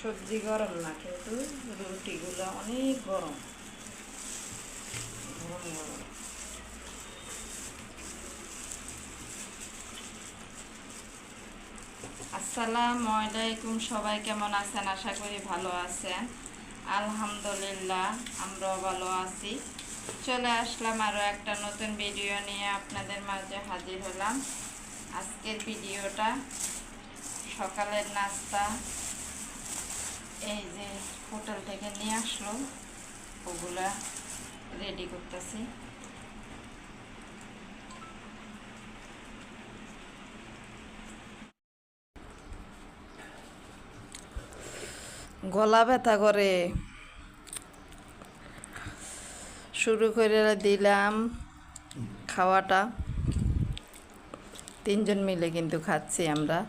সবজি গরম না, কিন্তু রুটিগুলো অনেক গরম গরম গরম। আসসালামু আলাইকুম, সবাই কেমন আছেন? আশা করি ভালো আছেন। আলহামদুলিল্লাহ, আমরাও ভালো আছি। চলে আসলাম আরও একটা নতুন ভিডিও নিয়ে আপনাদের মাঝে হাজির হলাম। আজকের ভিডিওটা সকালের নাস্তা, এই যে হোটেল থেকে নিয়ে আসলো, ওগুলা রেডি করতেছি। গলা ব্যথা করে, শুরু করে দিলাম খাওয়াটা। তিনজন মিলে কিন্তু খাচ্ছি আমরা।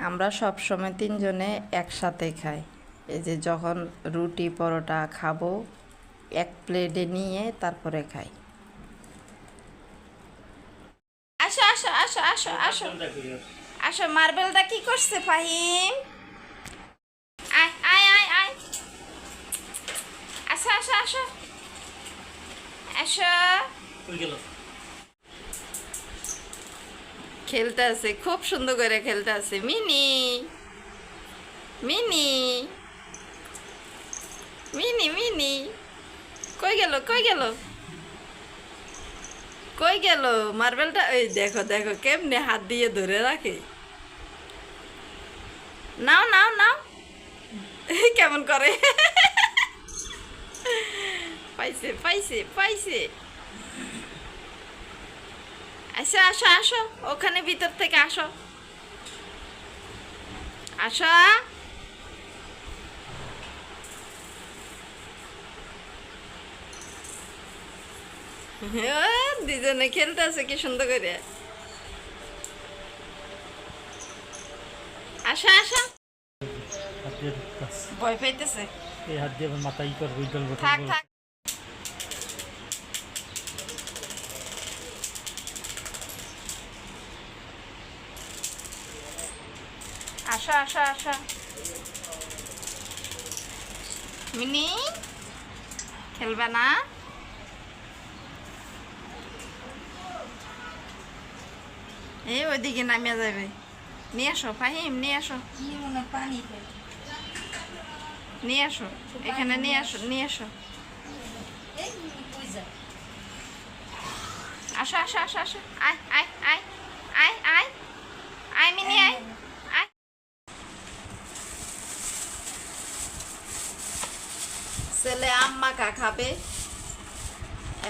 আমরা সবসময় তিনজনে একসাথে খাই। এই যে যখন রুটি পরোটা খাবো, এক প্লেটে নিয়ে তারপরে খাই। আসো আসো আসো আসো আসো আসো। মার্বেলটা কি করছে ফাহিম? আয় আয় আয় আয়, আসো আসো আসো আসো। খেলতে আছে, খুব সুন্দর করে খেলতে আছে। মিনি মিনি মিনি মিনি কই গেল কই গেল কই গেল মার্বেলটা? এই দেখো দেখো কেমনে হাত দিয়ে ধরে রাখে। নাও নাও নাও, কেমন করে। পাইছে পাইছে পাইছে। আসো আসো আসো, ওখানে ভিতর থেকে আসো আসো। দুজনে খেলতে আছে কি সুন্দর করে। আসো আসো। ভয় পাইতেছে, এই হাত দিয়ে মাথা ই করবো, থাক থাক। আসো আসো আসো। মিনি খেলবে না? এই ওইদিকে নামিয়ে যাবে। নিয়ে আসো ফাহিম, নিয়ে আসো নিয়ে আসো, এখানে নিয়ে আসো নিয়ে আসো। আসো আসো আসো আসো। আয় আয় আয় আয় আয় আয় মিনি আয় আয়। ছেলে আম মাখা খাবে।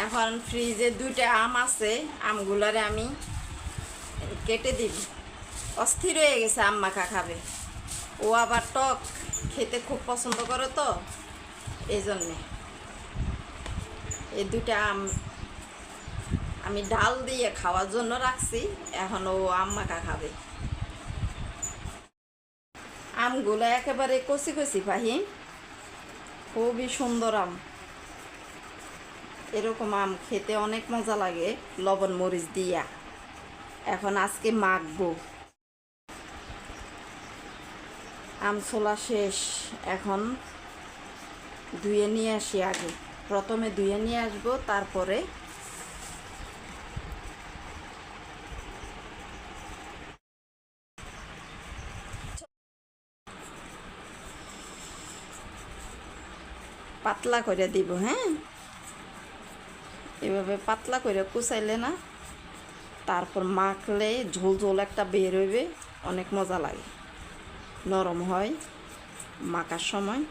এখন ফ্রিজে 2টা আম আছে, আমগুলারে আমি কেটে দিব। অস্থির হয়ে গেছে, আম মাখা খাবে। ও আবার টক খেতে খুব পছন্দ করে, তো এই জন্যে এই 2টা আম আমি ডাল দিয়ে খাওয়ার জন্য রাখছি। এখন ও আম মাখা খাবে। আমগুলো একেবারে কচি কচি ফাহিম, খুবই সুন্দর আম। এরকম আম খেতে অনেক মজা লাগে লবণ মরিচ দিয়া। এখন আজকে মাখবো। আম ছোলা শেষ, এখন ধুয়ে নিয়ে আসি। আগে প্রথমে ধুয়ে নিয়ে আসবো, তারপরে পাতলা করে দিব। হ্যাঁ, এভাবে পাতলা করে কুচাইলে না, তারপর মাখলে ঝোল ঝোল একটা বের হইবে, অনেক মজা লাগে, নরম হয় মাখার সময়।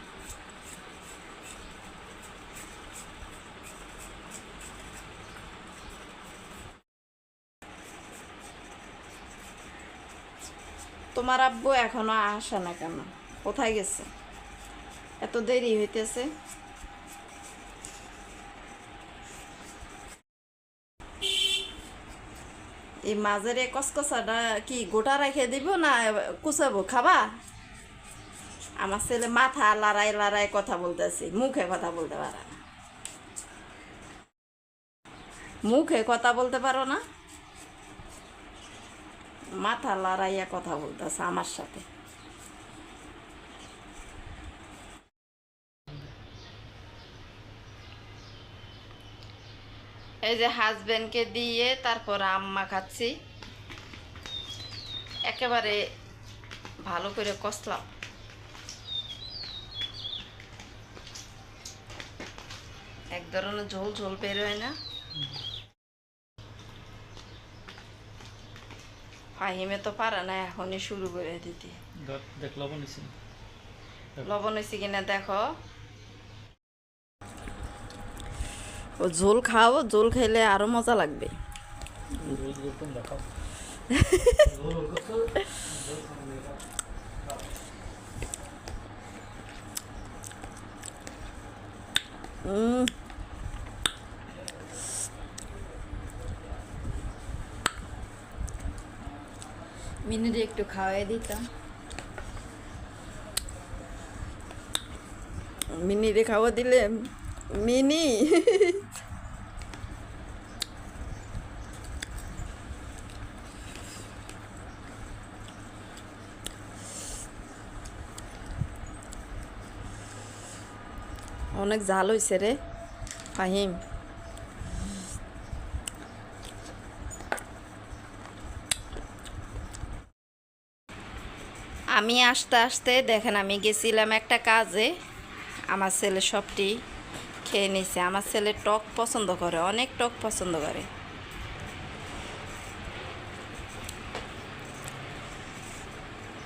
তোমার আব্বু এখনো আসে না কেন? কোথায় গেছে? এত দেরি হইতেছে। এই মাঝের এই কসকসাটা কি গোটা রেখে দিব না কুচাবো? খাবা? আমার ছেলে মাথা লড়াই লড়াই কথা বলতেছে, মুখে কথা বলতে পারে না। মুখে কথা বলতে পারো না, মাথা লড়াইয়া কথা বলতেছে আমার সাথে। এই যে হাজবেন্ডকে দিয়ে তারপর আম্মা খাচ্ছি, একেবারে ভালো করে কষলাম। এক ধরনের ঝোল ঝোল বেরোয় না। ফাহিমে তো পারে না, এখনই শুরু করে দিতে। দেখ লবণ নিছি। লবণ হয়েছে কিনা দেখো। ও ঝোল খাও, ঝোল খাইলে আরো মজা লাগবে। দেখাও। মিনিটে একটু খাওয়াই দিতাম। মিনিরে খাওয়া দিলে মিনি অনেক ঝাল হয়েছে রে ফাহিম। আমি আসতে আসতে দেখেন আমি গেছিলাম একটা কাজে, আমার ছেলে সবটি খেয়ে নিছে। আমার ছেলে টক পছন্দ করে, অনেক টক পছন্দ করে।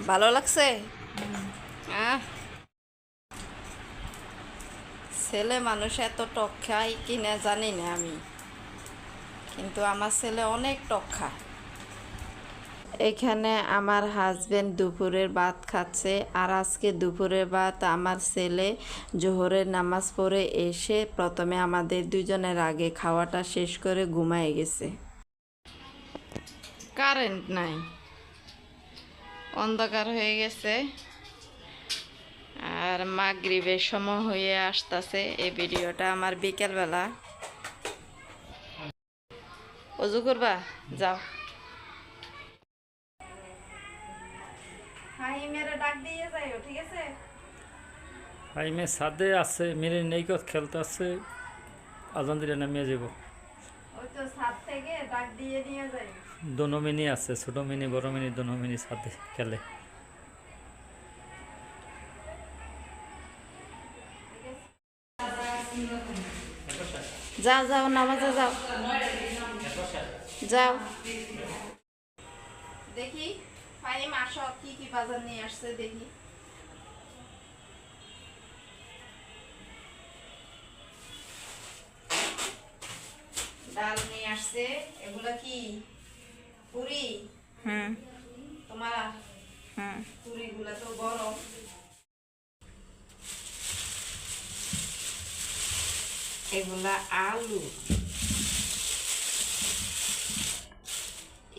ভালো লাগছে? ছেলে মানুষ এত টক খায় কিনা জানি না আমি, কিন্তু আমার ছেলে অনেক টক খায়। এখানে আমার হাজবেন্ড দুপুরের ভাত খাচ্ছে, আর আজকে দুপুরের ভাত আমার ছেলে জোহরের নামাজ পড়ে এসে প্রথমে আমাদের দুজনের আগে খাওয়াটা শেষ করে ঘুমায় গেছে। কারেন্ট নাই, অন্ধকার হয়ে গেছে, আর মাগরিবের সময় হয়ে আসতেছে। এই ভিডিওটা আমার বিকেলবেলা। অজু করবা? যাও। ফাইমে সাদে আছে, মেরে নেই কত খেলতে আছে, আজান দিলে নামিয়ে যাব। দোনো মিনি আছে, ছোট মিনি বড় মিনি দোনো মিনি সাথে খেলে। যাও যাও নামাজে যাও, যাও। দেখি ফাহিম আসো, কি কি বাজার নিয়ে আসছে দেখি। ডাল নিয়ে আসছে, এগুলা কি পুরি? তোমার পুরিগুলা তো গরম। এগুলা আলু,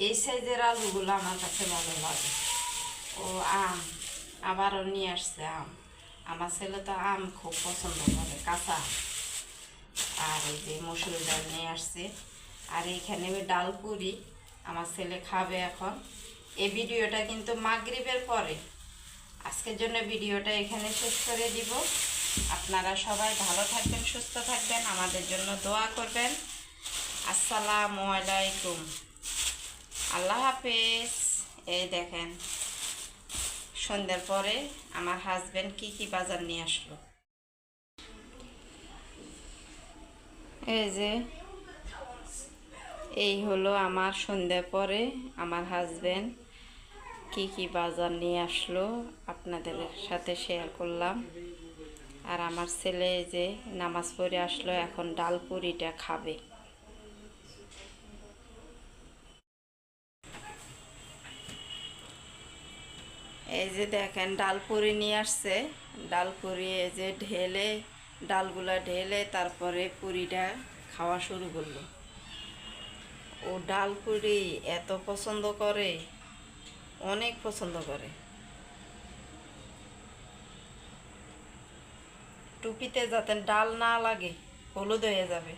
এই সাইজের আলুগুলো আমার কাছে ভালো লাগে। ও আম আবারও নিয়ে আসছে আম। আমার ছেলে তো আম খুব পছন্দ করে, কাঁচা। আর এই যে মসুর ডাল নিয়ে আসছে, আর এইখানে ডাল পুরি আমার ছেলে খাবে এখন। এই ভিডিওটা কিন্তু মাগরিবের পরে। আজকের জন্য ভিডিওটা এখানে শেষ করে দিব। আপনারা সবাই ভালো থাকবেন, সুস্থ থাকবেন, আমাদের জন্য দোয়া করবেন। আসসালামু আলাইকুম, আল্লাহ হাফেজ। এই দেখেন সন্ধ্যার পরে আমার হাজবেন্ড কি কি বাজার নিয়ে আসলো। এই যে এই হলো আমার সন্ধ্যার পরে আমার হাজবেন্ড কি কি বাজার নিয়ে আসলো, আপনাদের সাথে শেয়ার করলাম। আর আমার ছেলে যে নামাজ পড়ে আসলো, এখন ডাল পুরিটা খাবে। এই যে দেখেন ডাল পুরি নিয়ে আসছে, ডাল পুরি এই যে ঢেলে, ডালগুলা ঢেলে তারপরে পুরিটা খাওয়া শুরু করলো। ও ডাল পুরি এত পছন্দ করে, অনেক পছন্দ করে। টুপিতে যাতে ডাল না লাগে, হলুদ হয়ে যাবে।